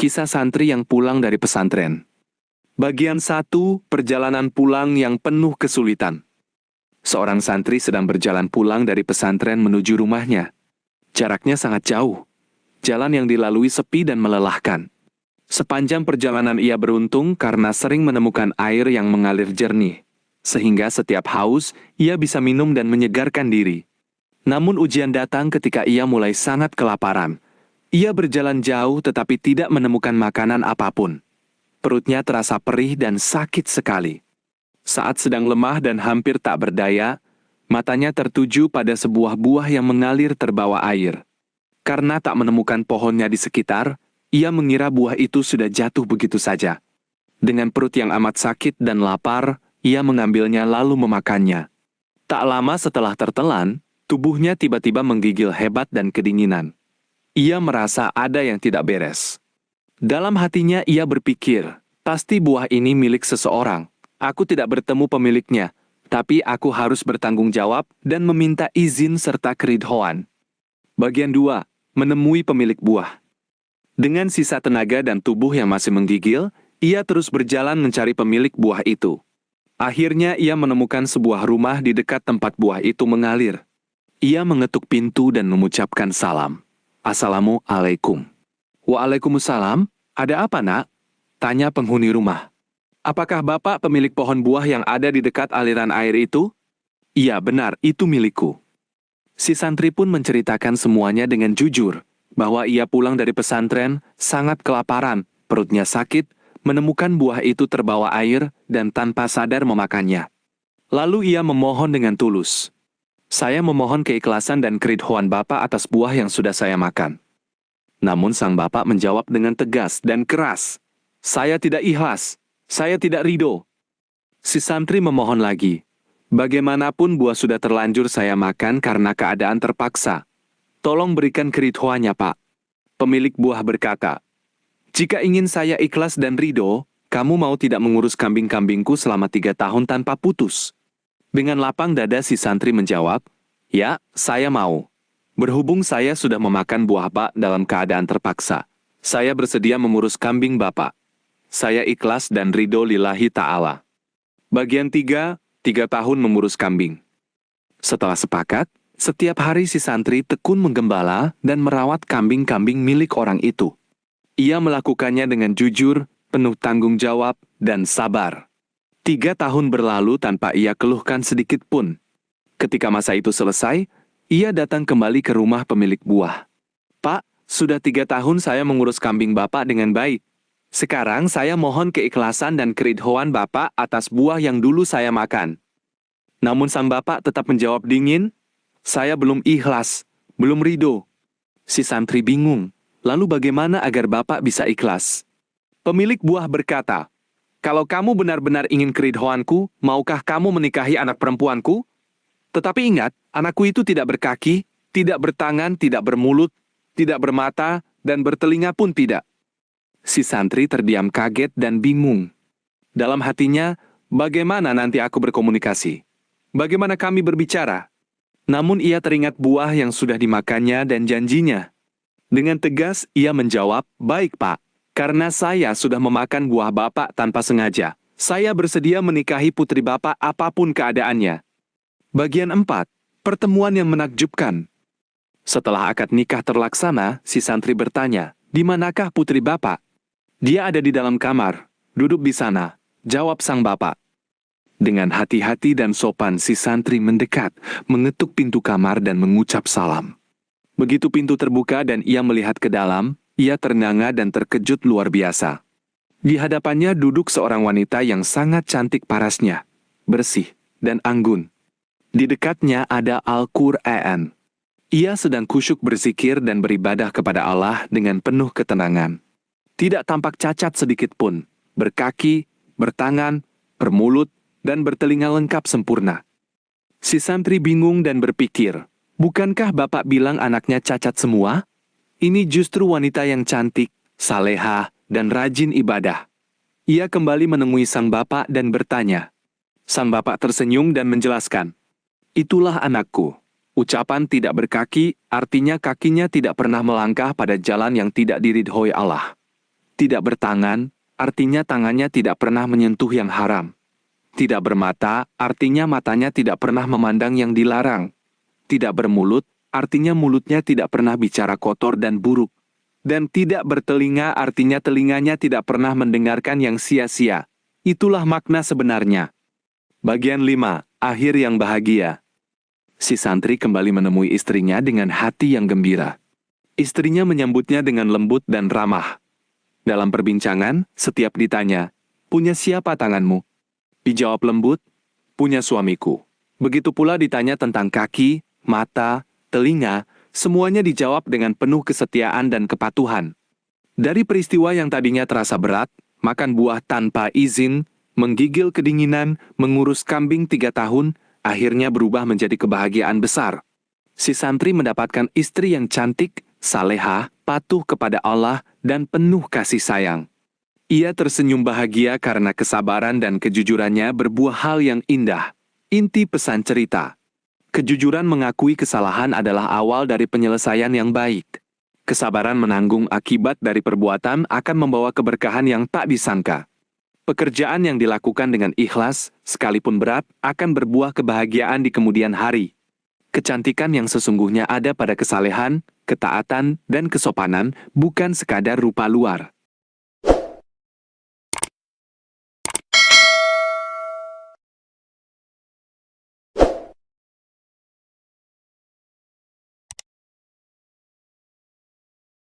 Kisah santri yang pulang dari pesantren. Bagian 1, perjalanan pulang yang penuh kesulitan. Seorang santri sedang berjalan pulang dari pesantren menuju rumahnya. Jaraknya sangat jauh. Jalan yang dilalui sepi dan melelahkan. Sepanjang perjalanan ia beruntung karena sering menemukan air yang mengalir jernih. Sehingga setiap haus, ia bisa minum dan menyegarkan diri. Namun ujian datang ketika ia mulai sangat kelaparan. Ia berjalan jauh tetapi tidak menemukan makanan apapun. Perutnya terasa perih dan sakit sekali. Saat sedang lemah dan hampir tak berdaya, matanya tertuju pada sebuah buah yang mengalir terbawa air. Karena tak menemukan pohonnya di sekitar, ia mengira buah itu sudah jatuh begitu saja. Dengan perut yang amat sakit dan lapar, ia mengambilnya lalu memakannya. Tak lama setelah tertelan, tubuhnya tiba-tiba menggigil hebat dan kedinginan. Ia merasa ada yang tidak beres. Dalam hatinya ia berpikir, pasti buah ini milik seseorang. Aku tidak bertemu pemiliknya, tapi aku harus bertanggung jawab dan meminta izin serta keridhoan. Bagian 2. Menemui pemilik buah. Dengan sisa tenaga dan tubuh yang masih menggigil, ia terus berjalan mencari pemilik buah itu. Akhirnya ia menemukan sebuah rumah di dekat tempat buah itu mengalir. Ia mengetuk pintu dan mengucapkan salam. Assalamualaikum. Waalaikumsalam. Ada apa, nak? Tanya penghuni rumah. Apakah bapak pemilik pohon buah yang ada di dekat aliran air itu? Iya, benar, itu milikku. Si santri pun menceritakan semuanya dengan jujur, bahwa ia pulang dari pesantren, sangat kelaparan, perutnya sakit, menemukan buah itu terbawa air, dan tanpa sadar memakannya. Lalu ia memohon dengan tulus. Saya memohon keikhlasan dan keridhoan bapak atas buah yang sudah saya makan. Namun sang bapak menjawab dengan tegas dan keras. Saya tidak ikhlas, saya tidak ridho. Si santri memohon lagi. Bagaimanapun buah sudah terlanjur saya makan karena keadaan terpaksa. Tolong berikan keridhoannya, Pak. Pemilik buah berkata, jika ingin saya ikhlas dan ridho, kamu mau tidak mengurus kambing-kambingku selama 3 tahun tanpa putus? Dengan lapang dada si santri menjawab, ya, saya mau. Berhubung saya sudah memakan buah Pak dalam keadaan terpaksa, saya bersedia mengurus kambing Bapak. Saya ikhlas dan ridho lillahi ta'ala. Bagian 3, 3 tahun mengurus kambing. Setelah sepakat, setiap hari si santri tekun menggembala dan merawat kambing-kambing milik orang itu. Ia melakukannya dengan jujur, penuh tanggung jawab, dan sabar. 3 tahun berlalu tanpa ia keluhkan sedikit pun. Ketika masa itu selesai, ia datang kembali ke rumah pemilik buah. Pak, sudah 3 tahun saya mengurus kambing Bapak dengan baik. Sekarang saya mohon keikhlasan dan keridhoan Bapak atas buah yang dulu saya makan. Namun sang Bapak tetap menjawab dingin, saya belum ikhlas, belum ridho. Si santri bingung. Lalu bagaimana agar Bapak bisa ikhlas? Pemilik buah berkata, kalau kamu benar-benar ingin keridhoanku, maukah kamu menikahi anak perempuanku? Tetapi ingat, anakku itu tidak berkaki, tidak bertangan, tidak bermulut, tidak bermata, dan bertelinga pun tidak. Si santri terdiam kaget dan bingung. Dalam hatinya, bagaimana nanti aku berkomunikasi? Bagaimana kami berbicara? Namun ia teringat buah yang sudah dimakannya dan janjinya. Dengan tegas, ia menjawab, baik Pak, karena saya sudah memakan buah Bapak tanpa sengaja. Saya bersedia menikahi putri Bapak apapun keadaannya. Bagian 4, pertemuan yang menakjubkan. Setelah akad nikah terlaksana, si santri bertanya, di manakah putri Bapak? Dia ada di dalam kamar, duduk di sana, jawab sang Bapak. Dengan hati-hati dan sopan si santri mendekat, mengetuk pintu kamar dan mengucap salam. Begitu pintu terbuka dan ia melihat ke dalam, ia ternganga dan terkejut luar biasa. Di hadapannya duduk seorang wanita yang sangat cantik parasnya, bersih, dan anggun. Di dekatnya ada Al-Qur'an. Ia sedang khusyuk berzikir dan beribadah kepada Allah dengan penuh ketenangan. Tidak tampak cacat sedikit pun, berkaki, bertangan, bermulut, dan bertelinga lengkap sempurna. Si santri bingung dan berpikir, bukankah Bapak bilang anaknya cacat semua? Ini justru wanita yang cantik, salehah, dan rajin ibadah. Ia kembali menemui sang Bapak dan bertanya. Sang Bapak tersenyum dan menjelaskan, itulah anakku. Ucapan tidak berkaki, artinya kakinya tidak pernah melangkah pada jalan yang tidak diridhoi Allah. Tidak bertangan, artinya tangannya tidak pernah menyentuh yang haram. Tidak bermata, artinya matanya tidak pernah memandang yang dilarang. Tidak bermulut, artinya mulutnya tidak pernah bicara kotor dan buruk. Dan tidak bertelinga, artinya telinganya tidak pernah mendengarkan yang sia-sia. Itulah makna sebenarnya. Bagian 5. Akhir yang bahagia. Si santri kembali menemui istrinya dengan hati yang gembira. Istrinya menyambutnya dengan lembut dan ramah. Dalam perbincangan, setiap ditanya, "Punya siapa tanganmu?" Dijawab lembut, "Punya suamiku." Begitu pula ditanya tentang kaki, mata, telinga, semuanya dijawab dengan penuh kesetiaan dan kepatuhan. Dari peristiwa yang tadinya terasa berat, makan buah tanpa izin, menggigil kedinginan, mengurus kambing 3 tahun, akhirnya berubah menjadi kebahagiaan besar. Si santri mendapatkan istri yang cantik, salehah, patuh kepada Allah, dan penuh kasih sayang. Ia tersenyum bahagia karena kesabaran dan kejujurannya berbuah hal yang indah. Inti pesan cerita. Kejujuran mengakui kesalahan adalah awal dari penyelesaian yang baik. Kesabaran menanggung akibat dari perbuatan akan membawa keberkahan yang tak disangka. Pekerjaan yang dilakukan dengan ikhlas, sekalipun berat, akan berbuah kebahagiaan di kemudian hari. Kecantikan yang sesungguhnya ada pada kesalehan, ketaatan, dan kesopanan, bukan sekadar rupa luar.